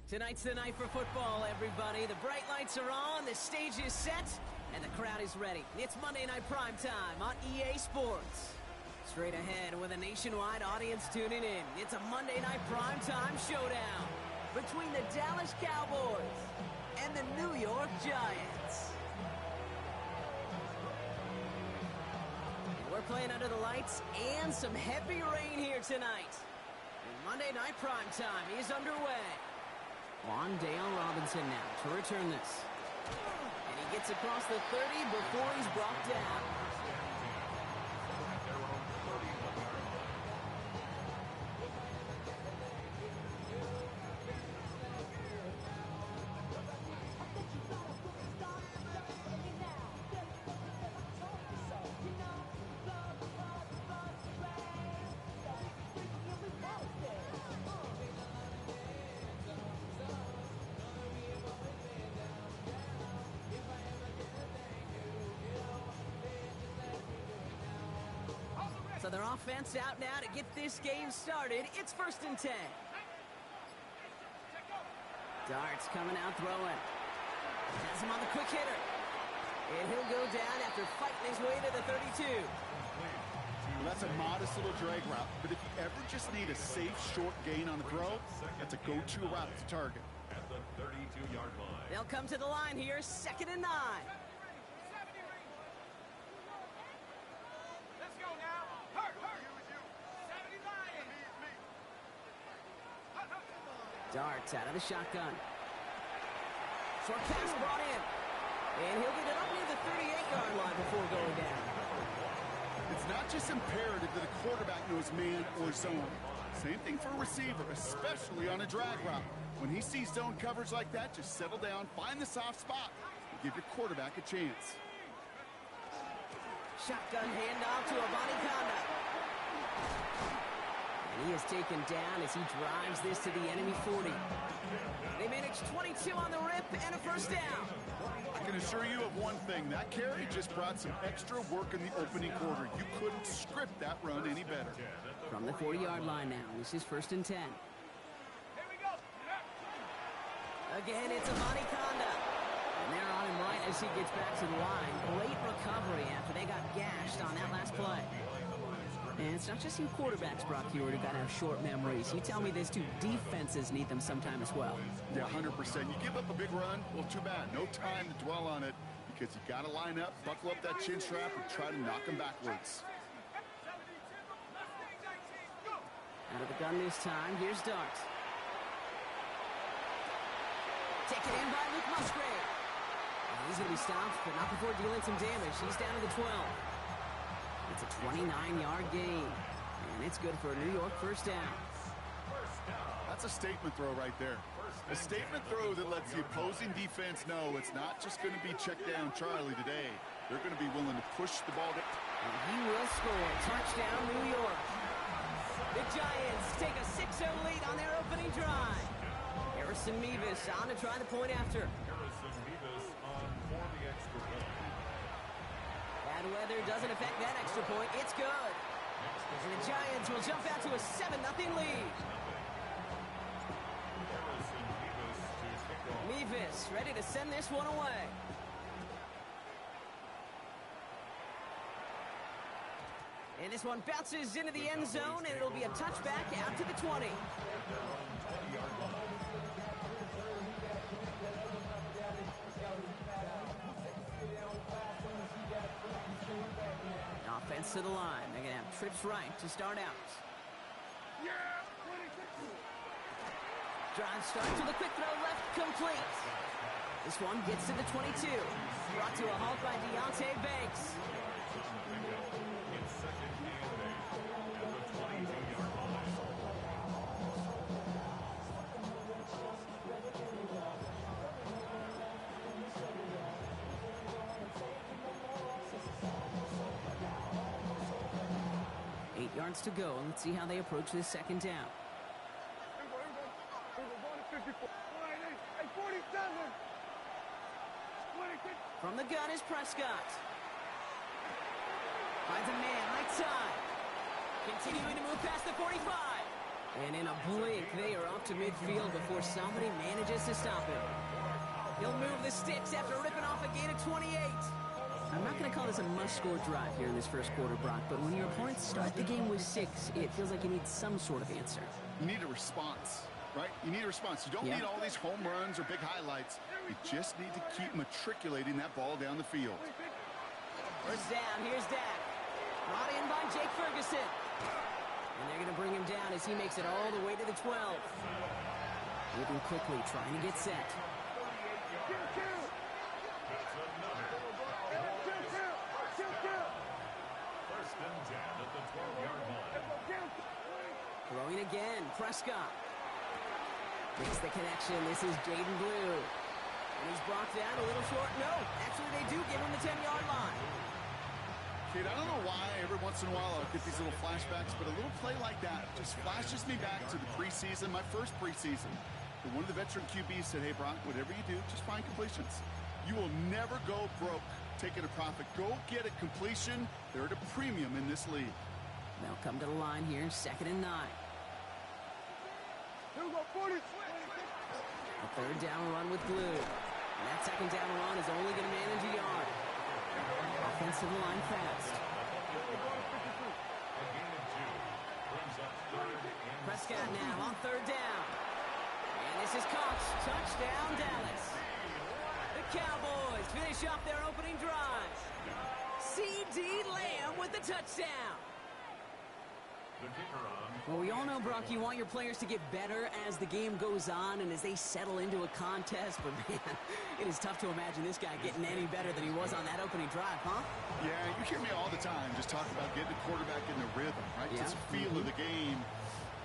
Tonight's the night for football, everybody. The bright lights are on, the stage is set, and the crowd is ready. It's Monday Night Primetime on EA Sports. Straight ahead with a nationwide audience tuning in, it's a Monday Night Primetime showdown between the Dallas Cowboys and the New York Giants. And we're playing under the lights and some heavy rain here tonight. And Monday Night Primetime is underway. On Dale Robinson now to return this. And he gets across the 30 before he's brought down. So their offense out now to get this game started. It's 1st and 10. Darts coming out throwing. Has him on the quick hitter. And he'll go down after fighting his way to the 32. Well, that's a modest little drag route, but if you ever just need a safe, short gain on the throw, that's a go-to route to target. At the 32-yard line. They'll come to the line here, 2nd and 9. Darts out of the shotgun. Short pass brought in. And he'll get it up near the 38-yard line before going down. It's not just imperative that a quarterback knows man or zone. Same thing for a receiver, especially on a drag route. When he sees zone coverage like that, just settle down, find the soft spot, and give your quarterback a chance. Shotgun handoff to Avani Conda. He is taken down as he drives this to the enemy 40. They managed 22 on the rip and a 1st down. I can assure you of one thing. That carry just brought some extra work in the opening quarter. You couldn't script that run any better. From the 40-yard line now, this is 1st and 10. Again, it's Avani Conda. And they're on him right as he gets back to the line. Great recovery after they got gashed on that last play. And it's not just you quarterbacks, Brock Huard, who got to have short memories. You tell me these two defenses need them sometime as well. Yeah, 100%. You give up a big run, well, too bad. No time to dwell on it because you got to line up, buckle up that chin strap, and try to knock them backwards. Out of the gun this time, here's Darts. Taken in by Luke Musgrave. And he's going to be stopped, but not before dealing some damage. He's down to the 12. It's a 29-yard gain, and it's good for a New York 1st down. That's a statement throw right there. A statement throw that lets the opposing defense know it's not just going to be check down Charlie today. They're going to be willing to push the ball down. And he will score. Touchdown, New York. The Giants take a 6-0 lead on their opening drive. Harrison Mevis on to try the point after. Harrison Mevis on for the extra point. Bad weather doesn't affect that extra point. It's good. And the Giants will jump out to a 7-0 lead. Mevis ready to send this one away. And this one bounces into the end zone, and it'll be a touchback out to the 20. Offense to the line. They're going to have trips right to start out. Drive start to the quick throw left, complete. This one gets to the 22. Brought to a halt by Deonte Banks. 8 yards to go, and let's see how they approach this 2nd down. From the gun is Prescott. Finds a man right side. Continuing to move past the 45. And in a blink, they are up to midfield before somebody manages to stop him. He'll move the sticks after ripping off a gain of 28. I'm not going to call this a must-score drive here in this first quarter, Brock, but when your opponents start the game with 6, it feels like you need some sort of answer. You need a response, right? You need a response. You don't need all these home runs or big highlights. You just need to keep matriculating that ball down the field. First down, here's Dak. Brought in by Jake Ferguson. And they're going to bring him down as he makes it all the way to the 12. Moving quickly, trying to get set. Throwing again, Prescott. Makes the connection. This is Jaden Blue. And he's brought down a little short. No, actually they do give him the 10-yard line. Kate, I don't know why every once in a while I'll get these little flashbacks, but a little play like that just flashes me back to the preseason, my first preseason. But one of the veteran QBs said, hey, Brock, whatever you do, just find completions. You will never go broke taking a profit. Go get a completion. They're at a premium in this league. They'll come to the line here, 2nd and 9. A third down run with Blue. And that 2nd down run is only going to manage a yard. Offensive line fast. Prescott now on 3rd down. And this is caught. Touchdown, Dallas. The Cowboys finish off their opening drive. C.D. Lamb with the touchdown. Well, we all know, Brock, you want your players to get better as the game goes on and as they settle into a contest. But, man, it is tough to imagine this guy getting any better than he was on that opening drive, huh? Yeah, you hear me all the time just talk about getting the quarterback in the rhythm, right? Yeah. Just feel of the game.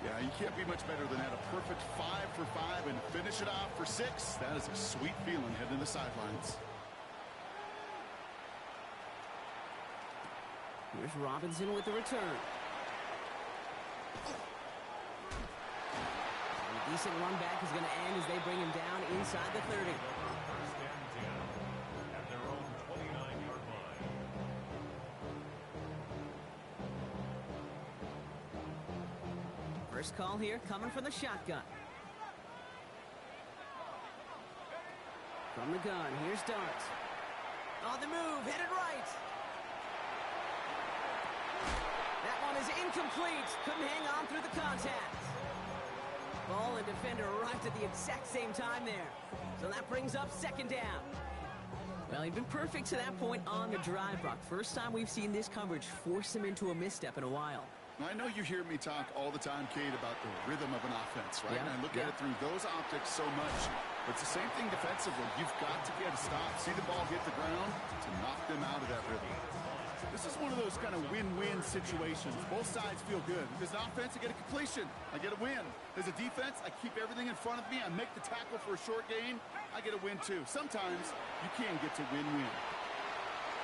Yeah, you can't be much better than that. A perfect 5 for 5 and finish it off for 6. That is a sweet feeling heading to the sidelines. Here's Robinson with the return. A decent run back is going to end as they bring him down inside the 30. First and 10 at their own 29-yard line. First call here coming from the shotgun. From the gun, here's Dart. On the move, headed right. That one is incomplete. Couldn't hang on through the contact. Ball and defender arrived at the exact same time there. So that brings up 2nd down. Well, he'd been perfect to that point on the drive, Brock. First time we've seen this coverage force him into a misstep in a while. I know you hear me talk all the time, Kate, about the rhythm of an offense, right? Yeah, And I look at it through those optics so much. But it's the same thing defensively. You've got to get a stop, see the ball hit the ground to knock them out of that rhythm. This is one of those kind of win-win situations. Both sides feel good. As an offense, I get a completion. I get a win. As a defense, I keep everything in front of me. I make the tackle for a short gain. I get a win, too. Sometimes you can get to win-win.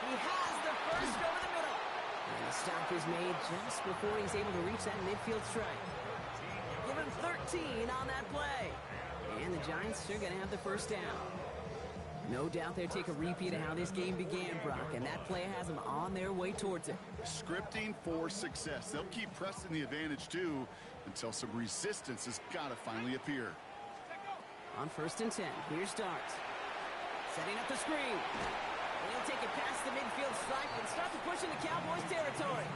He has the first over the middle. And the stop is made just before he's able to reach that midfield strike. Give him 13 on that play. And the Giants are going to have the first down. No doubt they'll take a repeat of how this game began, Brock, and that play has them on their way towards it. Scripting for success. They'll keep pressing the advantage, too, until some resistance has got to finally appear. On 1st and 10, here's Dart. Setting up the screen. And he'll take it past the midfield stripe and start to push into Cowboys territory.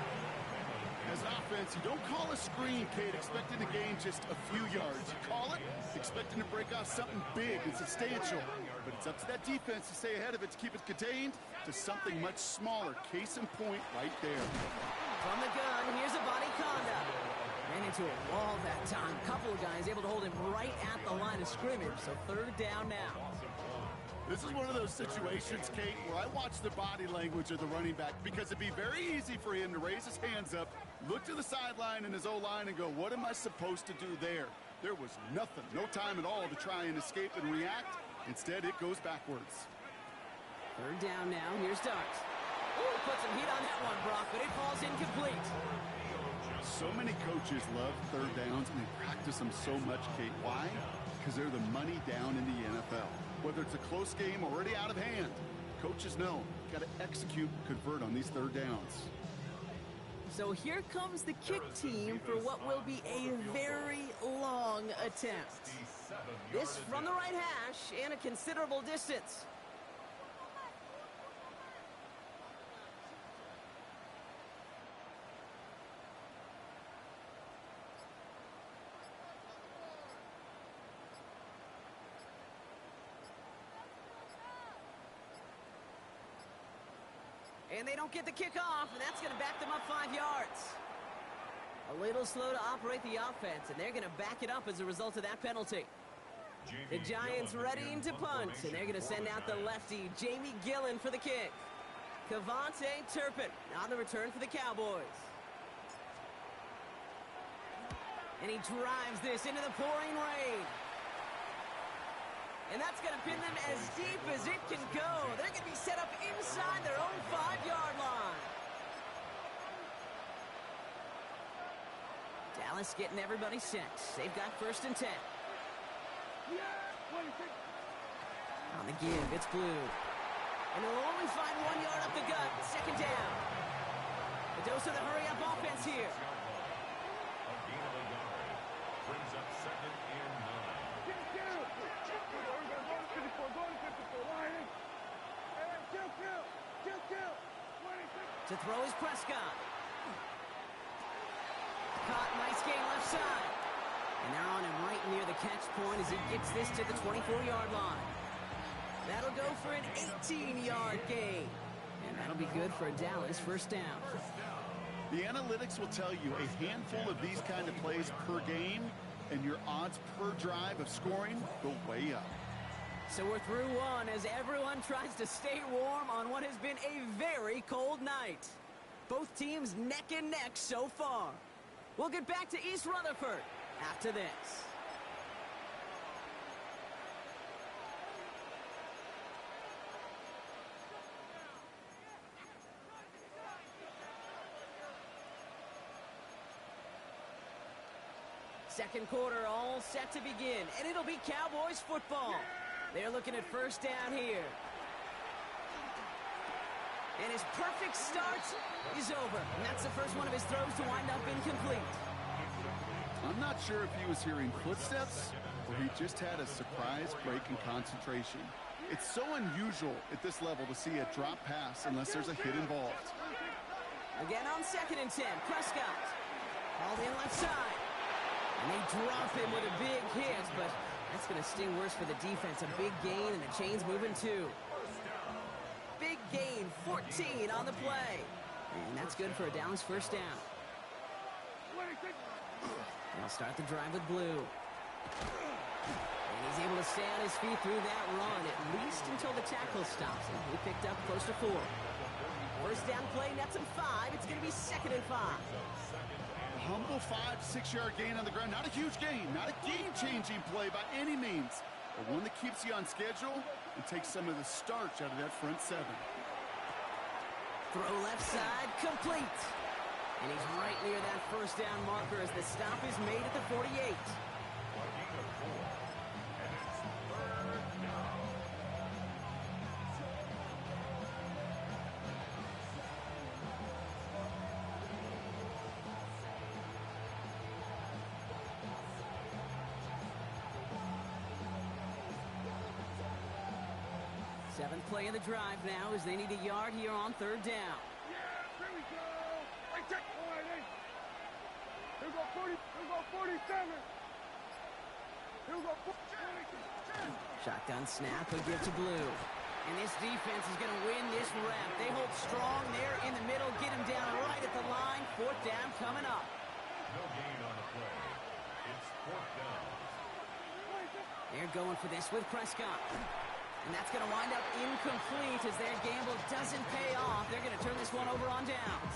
As an offense, you don't call a screen, Kate, expecting to gain just a few yards. You call it expecting to break off something big and substantial. But it's up to that defense to stay ahead of it, to keep it contained to something much smaller. Case in point right there. From the gun, here's a body Conda. Ran into a wall that time. Couple of guys able to hold him right at the line of scrimmage. So 3rd down now. This is one of those situations, Kate, where I watch the body language of the running back because it'd be very easy for him to raise his hands up, look to the sideline and his O-line and go, what am I supposed to do there? There was nothing, no time at all to try and escape and react. Instead, it goes backwards. 3rd down now. Here's Dart. Ooh, put some heat on that one, Brock, but it falls incomplete. So many coaches love 3rd downs, and they practice them so much, Kate. Why? Because they're the money down in the NFL. Whether it's a close game already out of hand, coaches know got to execute, convert on these 3rd downs. So here comes the kick team for what will be a very long attempt. This from the right hash and a considerable distance. And they don't get the kick off, and that's going to back them up 5 yards. A little slow to operate the offense, and they're going to back it up as a result of that penalty. The Giants readying to punt, and they're going to send out the lefty, Jamie Gillen, for the kick. Cavante Turpin on the return for the Cowboys. And he drives this into the pouring rain. And that's going to pin them as deep as it can go. They're going to be set up inside their own 5-yard line. Dallas getting everybody set. They've got 1st and 10. On the give, it's Blue. And they'll only find 1 yard up the gut. 2nd down. The dose of the hurry-up offense here. Brings up 2nd and 9. To throw is Prescott. Caught, nice gain left side. And they're on him right near the catch point as he gets this to the 24-yard line. That'll go for an 18-yard gain. And that'll be good for a Dallas 1st down. The analytics will tell you a handful of these kind of plays per game, and your odds per drive of scoring go way up. So we're through one as everyone tries to stay warm on what has been a very cold night. Both teams neck and neck so far. We'll get back to East Rutherford after this. Second quarter all set to begin, and it'll be Cowboys football. They're looking at 1st down here. And his perfect start is over. And that's the first one of his throws to wind up incomplete. I'm not sure if he was hearing footsteps or he just had a surprise break in concentration. It's so unusual at this level to see a drop pass unless there's a hit involved. Again on 2nd and 10, Prescott. Called in left side. And they drop him with a big hit, but that's going to sting worse for the defense. A big gain, and the chain's moving too. Big gain, 14 on the play. And that's good for a Dallas 1st down. They'll start the drive with Blue. And he's able to stay on his feet through that run, at least until the tackle stops him. He picked up close to 4. 1st down play, nets him 5. It's going to be 2nd and 5. Humble 5-6-yard gain on the ground. Not a huge gain, not a game-changing play by any means, but one that keeps you on schedule and takes some of the starch out of that front 7. Throw left side, complete. And he's right near that 1st down marker as the stop is made at the 48. Seventh play of the drive now as they need a yard here on 3rd down. Yeah, here we go. Right check. All right, hey. Here we go 40. Here we go 47. Here we go 40. Shotgun snap, a give to Blue. And this defense is going to win this rep. They hold strong there in the middle, get him down right at the line. 4th down coming up. No gain on the play. It's 4th down. They're going for this with Prescott. And that's going to wind up incomplete as their gamble doesn't pay off. They're going to turn this one over on downs.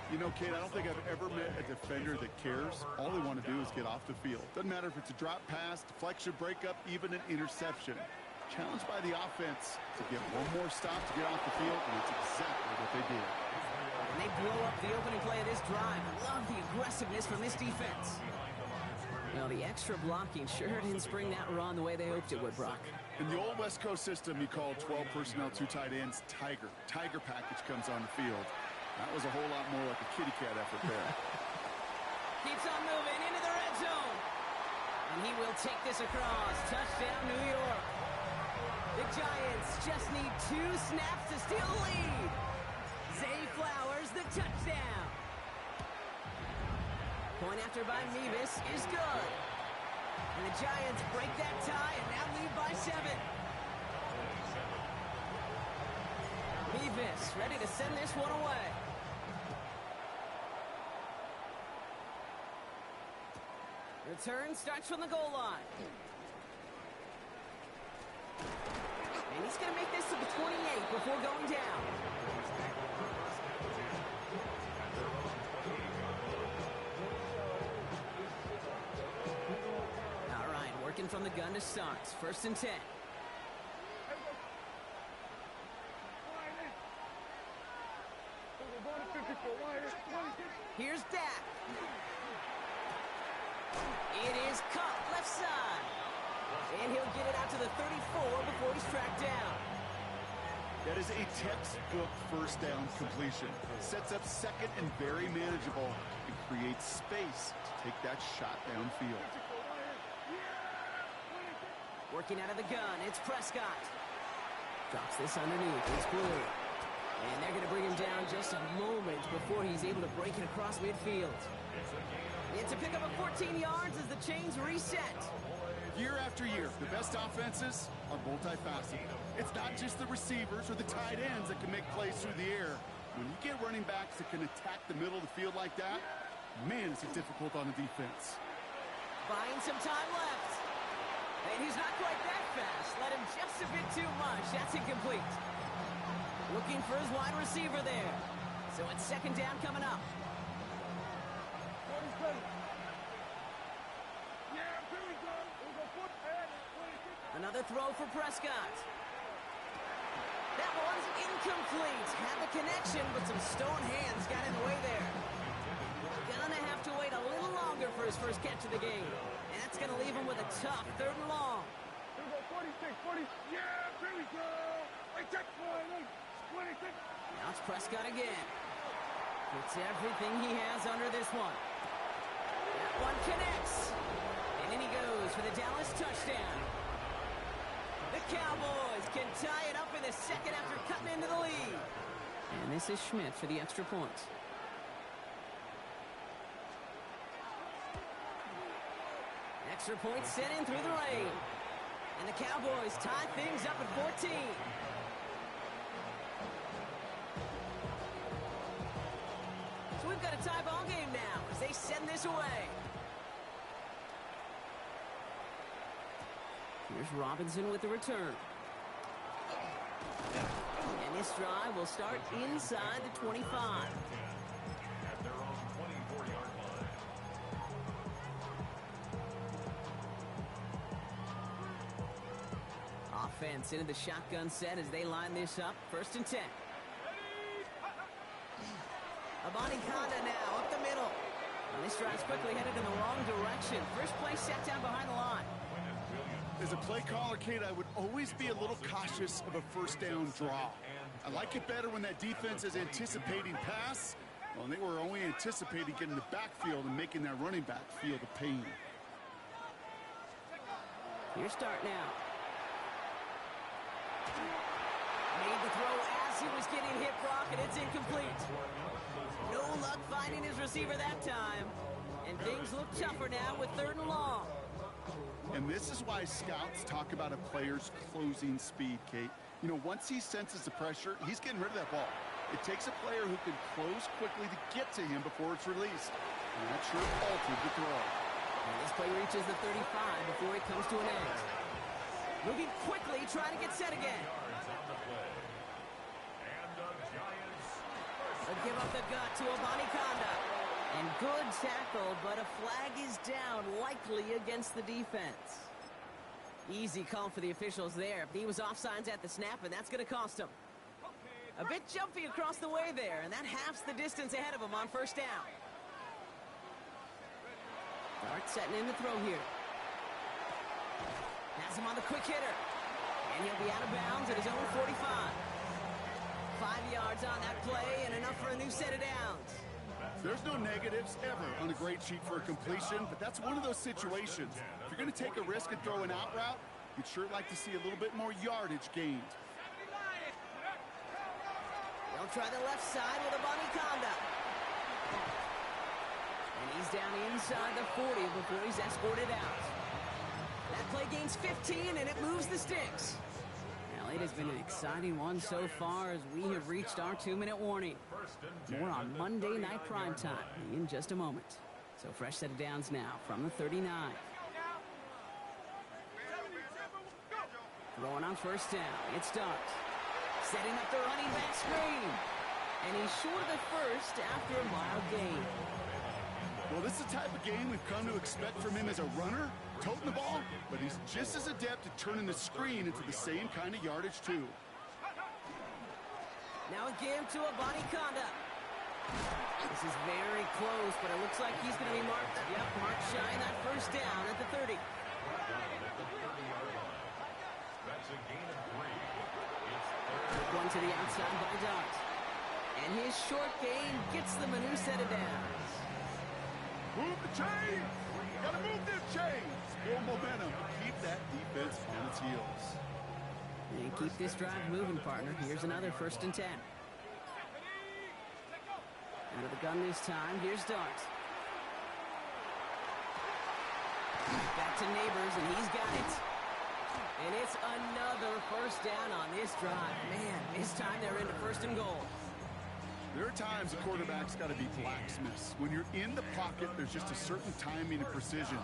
You know, Kate, I don't think I've ever met a defender that cares. All they want to do is get off the field. Doesn't matter if it's a drop pass, deflection, breakup, even an interception. Challenged by the offense to get one more stop to get off the field, and it's exactly what they did. And they blow up the opening play of this drive. Love the aggressiveness from this defense. Well, the extra blocking sure didn't spring that run the way they hoped it would, Brock. In the old West Coast system, you call 12 personnel, 2 tight ends, Tiger. Tiger package comes on the field. That was a whole lot more like a kitty cat effort there. Keeps on moving into the red zone. And he will take this across. Touchdown, New York. The Giants just need 2 snaps to steal the lead. Zay Flowers, the touchdown. Point after by Mevis is good. And the Giants break that tie and now lead by 7. Mevis ready to send this one away. Return starts from the goal line. And he's going to make this to the 28 before going down. All right, working from the gun to start. 1st and 10. Here's Dak. It is caught left side. And he'll get it out to the 34 before he's tracked down. That is a textbook first down completion. Sets up second and very manageable and creates space to take that shot downfield. Working out of the gun, it's Prescott. Drops this underneath, it's Blue. And they're going to bring him down just a moment before he's able to break it across midfield. It's a pickup of 14 yards as the chains reset. Year after year, the best offenses are multifaceted. It's not just the receivers or the tight ends that can make plays through the air. When you get running backs that can attack the middle of the field like that, man, is it difficult on the defense. Buying some time left. And he's not quite that fast. Let him just a bit too much. That's incomplete. Looking for his wide receiver there. So it's 2nd down coming up. Another throw for Prescott. That one's incomplete. Had the connection, but some stone hands got in the way there. Gonna have to wait a little longer for his first catch of the game. And that's gonna leave him with a tough 3rd and long. Here we go, 46, 40. Yeah, here we go. Right check, 26. Now it's Prescott again. Gets everything he has under this one. That one connects. And in he goes for the Dallas touchdown. The Cowboys can tie it up in the 2nd after cutting into the lead. And this is Schmidt for the extra point. Extra point sent in through the rain. And the Cowboys tie things up at 14. So we've got a tie ball game now as they send this away. Here's Robinson with the return. And this drive will start inside the 25. At their own 24-yard line. Offense into the shotgun set as they line this up. 1st and 10. Abani Kanda now up the middle. And this drive's quickly headed in the wrong direction. First play set down behind the line. As a play caller, Kate, I would always be a little cautious of a 1st down draw. I like it better when that defense is anticipating pass. Well, they were only anticipating getting the backfield and making that running back feel the pain. Here start now. Made the throw as he was getting hit, Brock, and it's incomplete. No luck finding his receiver that time. And things look tougher now with 3rd and long. And this is why scouts talk about a player's closing speed, Kate. You know, once he senses the pressure, he's getting rid of that ball. It takes a player who can close quickly to get to him before it's released. And that sure altered the throw. And this play reaches the 35 before it comes to an end. Moving quickly, trying to get set again. They'll give up the gut to Abani Kanda. And good tackle, but a flag is down, likely against the defense. Easy call for the officials there. He was offsides at the snap, and that's going to cost him. A bit jumpy across the way there, and that halves the distance ahead of him on 1st down. Dart setting in the throw here. Has him on the quick hitter. And he'll be out of bounds at his own 45. 5 yards on that play and enough for a new set of downs. There's no negatives ever on a great sheet for a completion, but that's one of those situations. If you're going to take a risk and throw an out route, you'd sure like to see a little bit more yardage gained. They'll try the left side with a bunny conduct. And he's down inside the 40 before he's escorted out. That play gains 15, and it moves the sticks. Well, it has been an exciting one so far as we have reached our 2-minute warning. More on Monday Night Primetime in just a moment. So fresh set of downs now from the 39. Throwing on first down. It's Dart. Setting up the running back screen. And he's short of the first after a mild gain. Well, this is the type of game we've come to expect from him as a runner, toting the ball, but he's just as adept at turning the screen into the same kind of yardage, too. Now a give to a bunny conduct. This is very close, but it looks like he's going to be marked. Yep, marked shy that first down at the 30. That's a gain of 3. One to the outside by Dart. And his short gain gets them a new set of downs. Move the chain! Gotta move this chain! Build momentum. Keep that defense on its heels. And keep this drive moving, partner. Here's another 1st and 10. Out of the gun this time. Here's Dart. Back to Neighbors, and he's got it. And it's another 1st down on this drive. Man, this time they're into 1st and goal. There are times a quarterback's got to be blacksmiths. When you're in the pocket, there's just a certain timing and precision.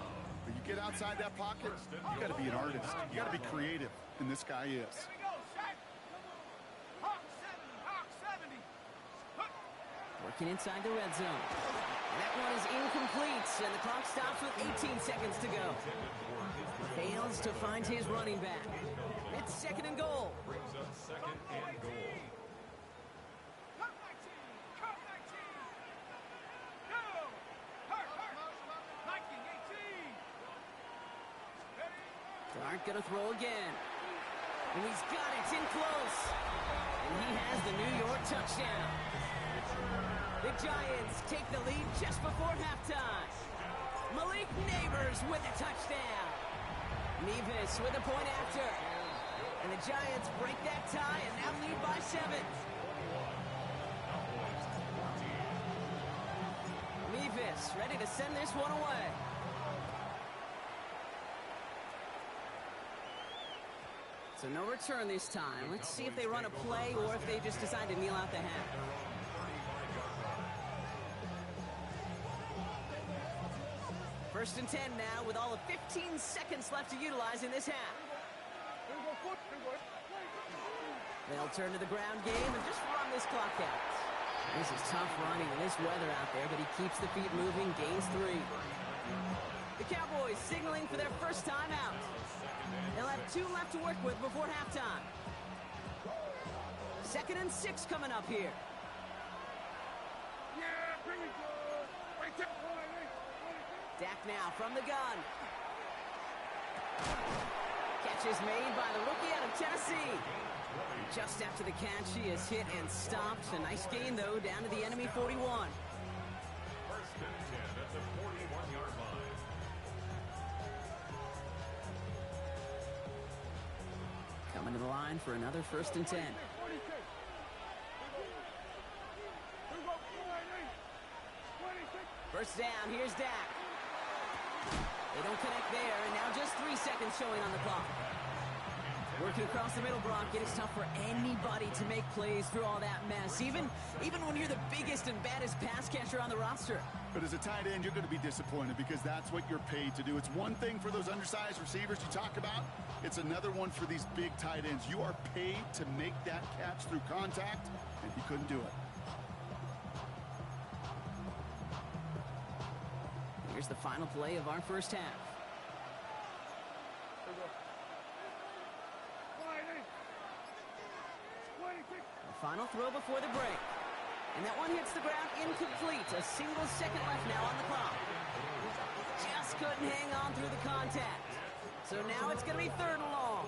But you get outside that pocket, you got to be an artist. You got to be creative, and this guy is. Working inside the red zone. That one is incomplete, and the clock stops with 18 seconds to go. Fails to find his running back. It's 2nd and goal. Brings up 2nd and goal. Dart gonna throw again. And he's got it in close. And he has the New York touchdown. The Giants take the lead just before halftime. Malik Neighbors with a touchdown. Nevis with a point after. And the Giants break that tie and now lead by 7. Nevis ready to send this one away. So no return this time. Let's see if they run a play or if they just decide to kneel out the half. First and 10 now with all of 15 seconds left to utilize in this half. They'll turn to the ground game and just run this clock out. This is tough running in this weather out there, but he keeps the feet moving, gains 3. The Cowboys signaling for their first time out. They'll have 2 left to work with before halftime. 2nd and 6 coming up here. Dak now from the gun. Catch is made by the rookie out of Tennessee. Just after the catch, he is hit and stopped. A nice gain, though, down to the enemy 41. 1st and 10 at the 41-yard line. Coming to the line for another 1st and 10. First down, here's Dak. They don't connect there, and now just 3 seconds showing on the clock. Working across the middle, Brock, it is tough for anybody to make plays through all that mess, even when you're the biggest and baddest pass catcher on the roster. But as a tight end, you're going to be disappointed because that's what you're paid to do. It's one thing for those undersized receivers you talk about. It's another one for these big tight ends. You are paid to make that catch through contact, and he couldn't do it. Here's the final play of our first half. The final throw before the break. And that one hits the ground incomplete. A single second left now on the clock. Just couldn't hang on through the contact. So now it's going to be 3rd and long.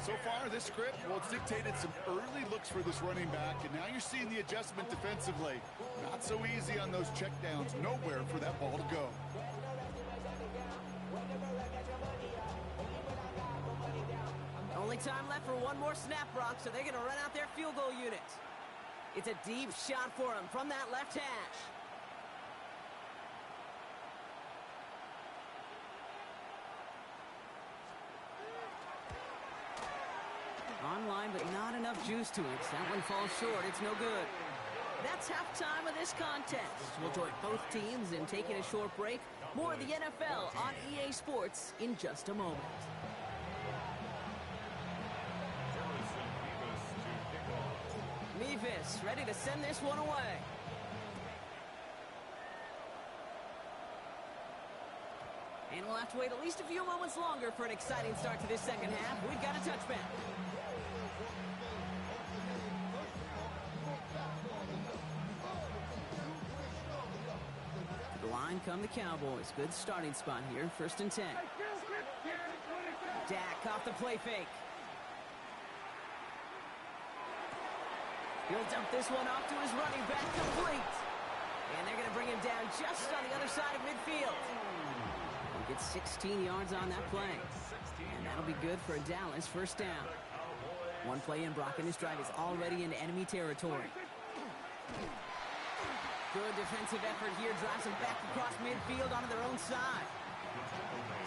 So far, this script, well, it's dictated some early looks for this running back, and now you're seeing the adjustment defensively. Not so easy on those checkdowns. Nowhere for that ball to go. Only time left for one more snap, Brock, so they're going to run out their field goal unit. It's a deep shot for him from that left hash. Online, but not enough juice to it. That one falls short. It's no good. That's halftime of this contest. We'll join both teams in taking a short break. More of the NFL on EA Sports in just a moment. Mevis ready to send this one away. And we'll have to wait at least a few moments longer for an exciting start to this second half. We've got a touchback. To the line come the Cowboys. Good starting spot here. 1st and 10. Dak off the play fake. He'll dump this one off to his running back, complete. And they're going to bring him down just on the other side of midfield. He'll get 16 yards on that play. And that'll be good for a Dallas 1st down. One play in, Brock, and this drive is already into enemy territory. Good defensive effort here, drives them back across midfield onto their own side.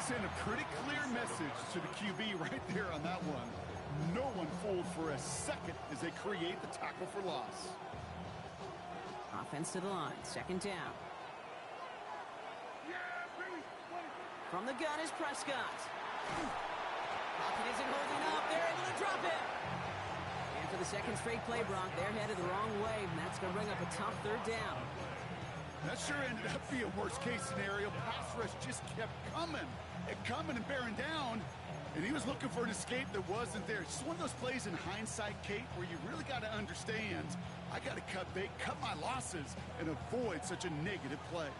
Send a pretty clear message to the QB right there on that one. No one fooled for a second as they create the tackle for loss. Offense to the line, 2nd down. From the gun is Prescott. Pocket isn't holding up. They're able to drop it. And for the second straight play, Brock, they're headed the wrong way, and that's going to bring up a tough 3rd down. That sure ended up being a worst-case scenario. Pass rush just kept coming and bearing down. And he was looking for an escape that wasn't there. It's just one of those plays in hindsight, Kate, where you really got to understand, I got to cut bait, cut my losses, and avoid such a negative play.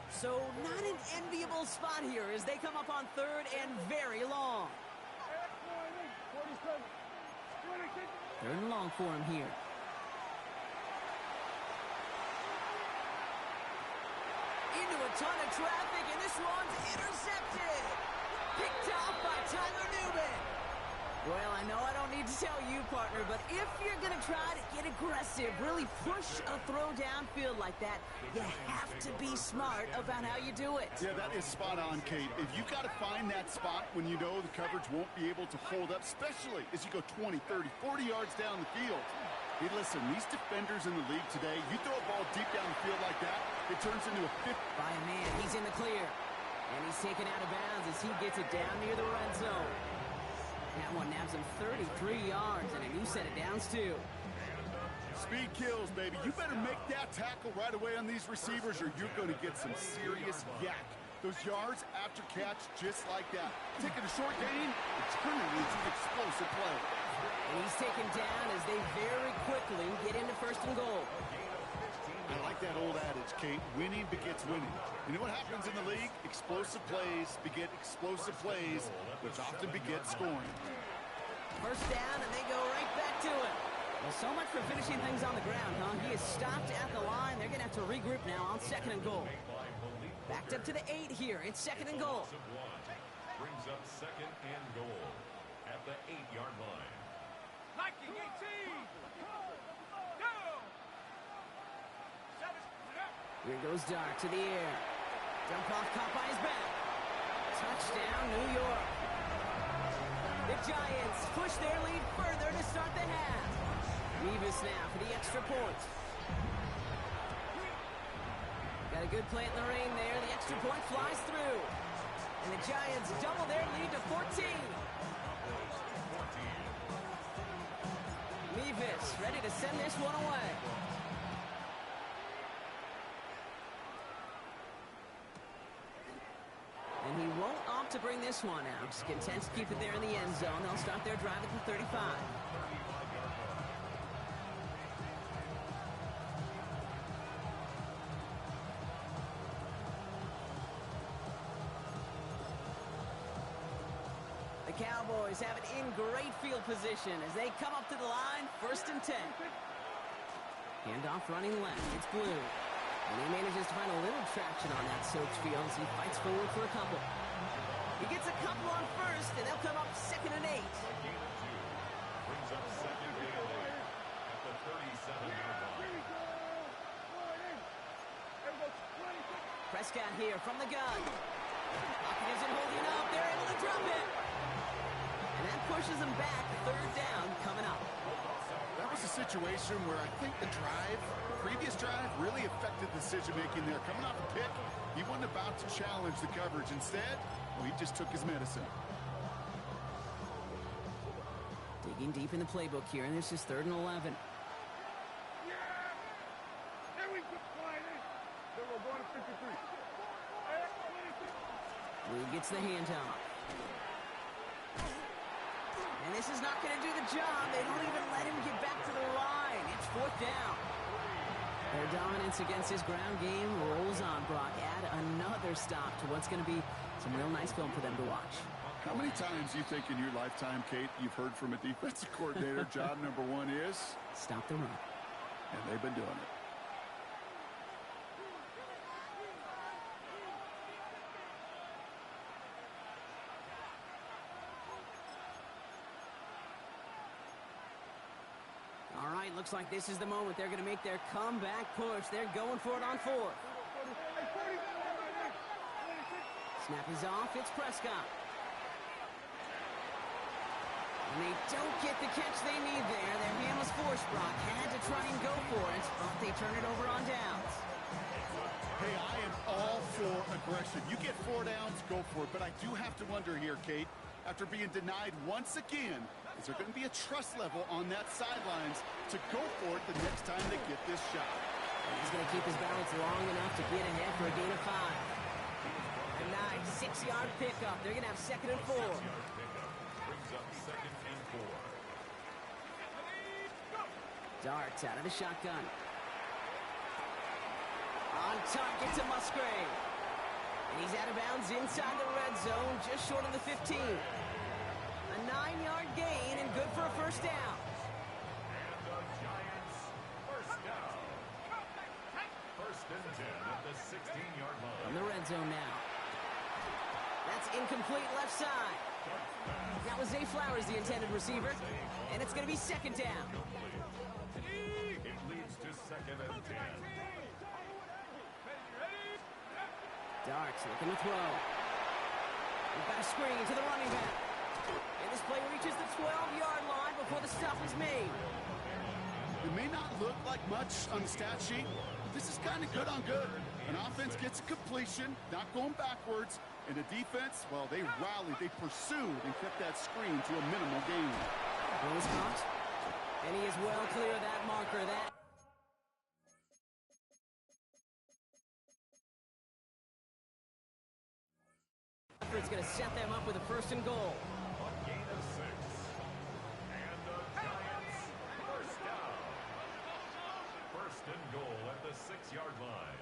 So not an enviable spot here as they come up on 3rd and very long. 3rd and long for him here. Into a ton of traffic, and this one's intercepted. Picked off by Tyler Newman. Well, I know I don't need to tell you, partner, but if you're going to try to get aggressive, really push a throw downfield like that, you have to be smart about how you do it. Yeah, that is spot on, Kate. If you've got to find that spot when you know the coverage won't be able to hold up, especially as you go 20, 30, 40 yards down the field. Hey, listen, these defenders in the league today, you throw a ball deep down the field like that, it turns into a 50. By a man, he's in the clear. And he's taken out of bounds as he gets it down near the red zone. That one nabs him 33 yards and a new set of downs, too. Speed kills, baby. You better make that tackle right away on these receivers or you're going to get some serious yak. Those yards after catch just like that. Taking a short gain, it turns into an explosive play. And he's taken down as they very quickly get into 1st and goal. I like that old adage, Kate. Winning begets winning. You know what happens in the league? Explosive plays beget explosive plays, which often beget scoring. 1st down, and they go right back to it. Well, so much for finishing things on the ground, huh? He is stopped at the line. They're going to have to regroup now on 2nd and goal. Backed up to the 8 here. It's 2nd and goal. Brings up 2nd and goal at the 8-yard line. Nike 18. Go. Here goes Dart to the air. Dump off, caught by his back. Touchdown, New York. The Giants push their lead further to start the half. Mevis now for the extra point. Got a good play in the rain there. The extra point flies through. And the Giants double their lead to 14. Mevis ready to send this one away. And he won't opt to bring this one out. Just content to keep it there in the end zone. They'll start their drive at the 35. The Cowboys have it in great field position as they come up to the line, 1st and 10. Handoff running left. It's Blue. And he manages to find a little traction on that soaked field as he fights forward for a couple. He gets a couple on 1st, and they'll come up 2nd and 8. Brings up 2nd and 8 at the 37-yard line. Prescott here from the gun. Hopkins isn't holding up. They're able to drop it. And that pushes them back. 3rd down coming up. That was a situation where I think the previous drive, really affected decision-making there. Coming off a pick, he wasn't about to challenge the coverage. Instead, well, he just took his medicine. Digging deep in the playbook here, and this is 3rd and 11. Blue gets the handoff. And this is not going to do the job. They don't even let him get back to the line. It's 4th down. Their dominance against his ground game rolls on, Brock. Add another stop to what's going to be some real nice film for them to watch. How many times do you think in your lifetime, Kate, you've heard from a defensive coordinator, job number 1 is? Stop the run. And they've been doing it. All right, looks like this is the moment they're going to make their comeback push. They're going for it on 4th. Snap is off. It's Prescott. And they don't get the catch they need there. Their hand was forced, Brock. Had to try and go for it, but they turn it over on downs. Hey, I am all for aggression. You get 4 downs, go for it. But I do have to wonder here, Kate, after being denied once again, is there going to be a trust level on that sidelines to go for it the next time they get this shot? And he's going to keep his balance long enough to get ahead for a gain of 5. A nice 6-yard pickup. They're going to have 2nd and 4. Brings up 2nd and 4. Darts out of the shotgun. On target to Musgrave. And he's out of bounds inside the red zone, just short of the 15. A 9-yard gain and good for a 1st down. And the Giants, 1st down. 1st and 10 at the 16-yard line. From the red zone now. That's incomplete left side. That was Zay Flowers, the intended receiver. And it's going to be 2nd down. It leads to 2nd and 10. Darks looking to throw. We've got a screen to the running back. And this play reaches the 12-yard line before the stop is made. It may not look like much on the stat sheet, but this is kind of good on good. An offense gets a completion, not going backwards, and the defense, well, they rallied, they pursued, and kept that screen to a minimal gain. Ball is caught, and he is well clear of that marker. That effort's going to set them up with a 1st and goal. A gain of 6. And the Giants, 1st down. 1st and goal at the 6-yard line.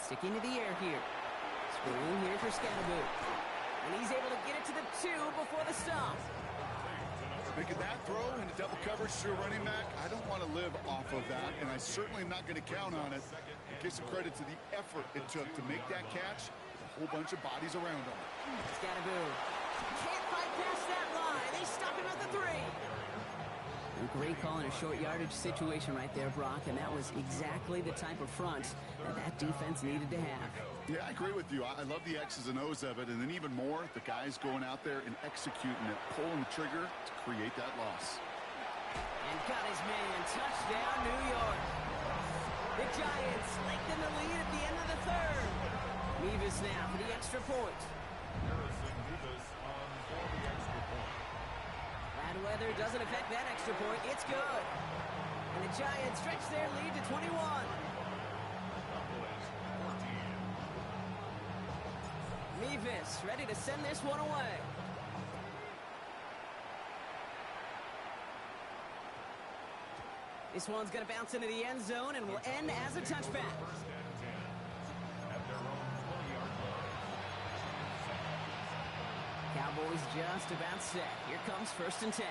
Sticking to the air here. Screen here for Scatterboot. And he's able to get it to the 2 before the stop. Making that throw into double coverage to a running back, I don't want to live off of that, and I certainly am not going to count on it. Give some credit to the effort it took to make that catch. A whole bunch of bodies around him. Scatterboot can't fight past that line. They stop him at the 3. A great call in a short yardage situation right there, Brock, and that was exactly the type of front that defense needed to have. Yeah, I agree with you. I love the X's and O's of it, and then even more, the guys going out there and executing it, pulling the trigger to create that loss. And got his man. Touchdown, New York. The Giants lengthen the lead at the end of the 3rd. Mevis now for the extra point. Harrison Mevis on for the extra point. Bad weather doesn't affect that extra point. It's good. And the Giants stretch their lead to 21. Mevis ready to send this one away. This one's going to bounce into the end zone and will end as a touchback. First and 10 at their own 20-yard line. Cowboys just about set. Here comes first and 10.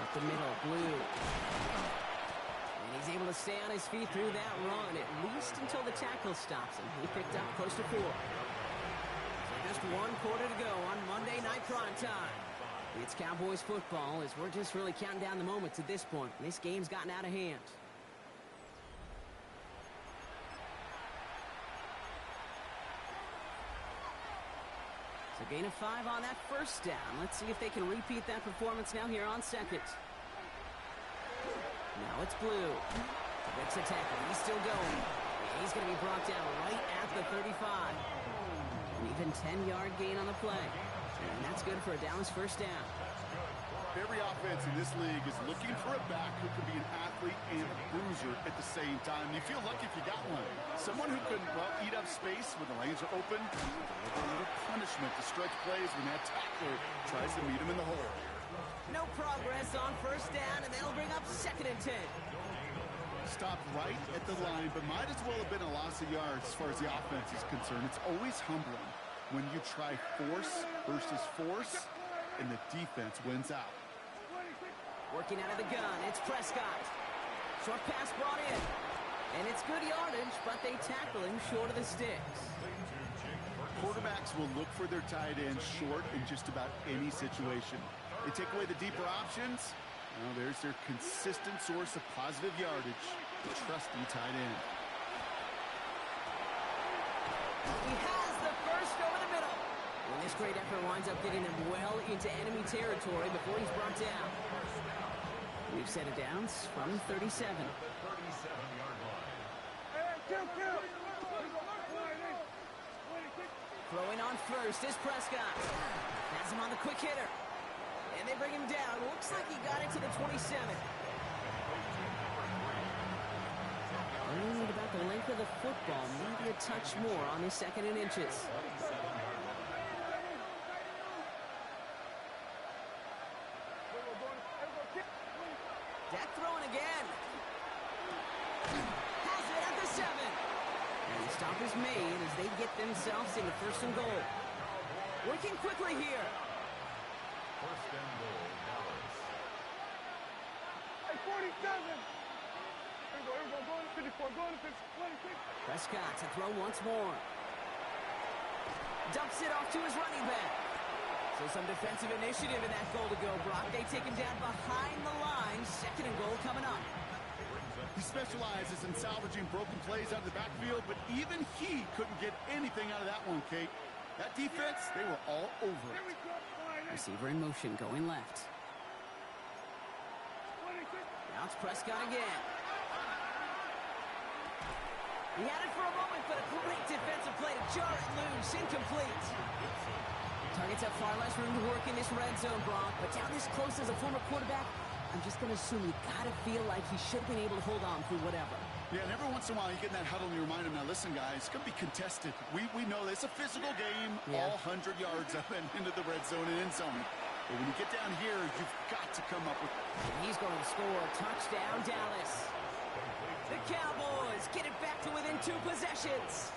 Up the middle, Blue. And he's able to stay on his feet through that run, at least until the tackle stops him. He picked up close to 4. So just 1 quarter to go on Monday Night Primetime. It's Cowboys football as we're just really counting down the moments at this point. This game's gotten out of hand. So gain of 5 on that first down. Let's see if they can repeat that performance now here on second. Now it's Blue. Breaks a tackle. He's still going. He's going to be brought down right at the 35. An even 10-yard gain on the play. And that's good for a Dallas first down. Every offense in this league is looking for a back who can be an athlete and a bruiser at the same time. You feel lucky if you got one. Someone who can, well, eat up space when the lanes are open, deliver a little punishment to stretch plays when that tackler tries to meet him in the hole. No progress on first down, and that'll bring up second and 10. Stopped right at the line, but might as well have been a loss of yards as far as the offense is concerned. It's always humbling when you try force versus force, and the defense wins out. Working out of the gun, it's Prescott. Short pass brought in. And it's good yardage, but they tackle him short of the sticks. Quarterbacks will look for their tight end short in just about any situation. They take away the deeper options. Well, there's their consistent source of positive yardage, the trusty tight end. He has the first over the middle. And this great effort winds up getting them well into enemy territory before he's brought down. We've set it down from 37. 37-yard line. Throwing on first is Prescott. Has him on the quick hitter. And they bring him down. Looks like he got it to the 27. Worried about the length of the football. Maybe a touch more on the 2nd and inches. Dak throwing again. Has it at the 7. And the stop is made as they get themselves into first and goal. Working quickly here. First and goal, Dallas. Hey, 47. Here we go, go to 54, go to 26. Prescott to throw once more. Dumps it off to his running back. So some defensive initiative in that goal to go, Brock. They take him down behind the line. 2nd and goal coming up. He specializes in salvaging broken plays out of the backfield, but even he couldn't get anything out of that one, Kate. That defense, they were all over it. Receiver in motion, going left. Now it's Prescott again. He had it for a moment, but a great defensive play to jar it loose. Incomplete. Targets have far less room to work in this red zone, Brock. But down this close as a former quarterback, I'm just going to assume you got to feel like he should have been able to hold on through whatever. Yeah, and every once in a while you get in that huddle and you remind him, now listen, guys, it's going to be contested. We know it's a physical game, all 100 yards up and into the red zone and end zone. But when you get down here, you've got to come up with... And he's going to score. Touchdown, Dallas. The Cowboys get it back to within 2 possessions.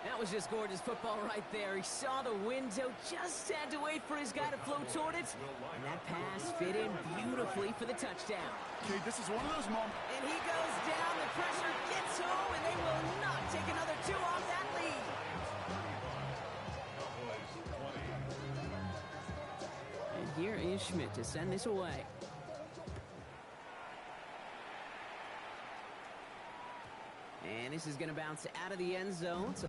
That was just gorgeous football right there. He saw the window, just had to wait for his guy to flow toward it. And that pass fit in beautifully for the touchdown. Okay, this is one of those moments... And he goes down, the pressure gets home, and they will not take another 2 off that lead. And here is Schmidt to send this away. And this is going to bounce out of the end zone. So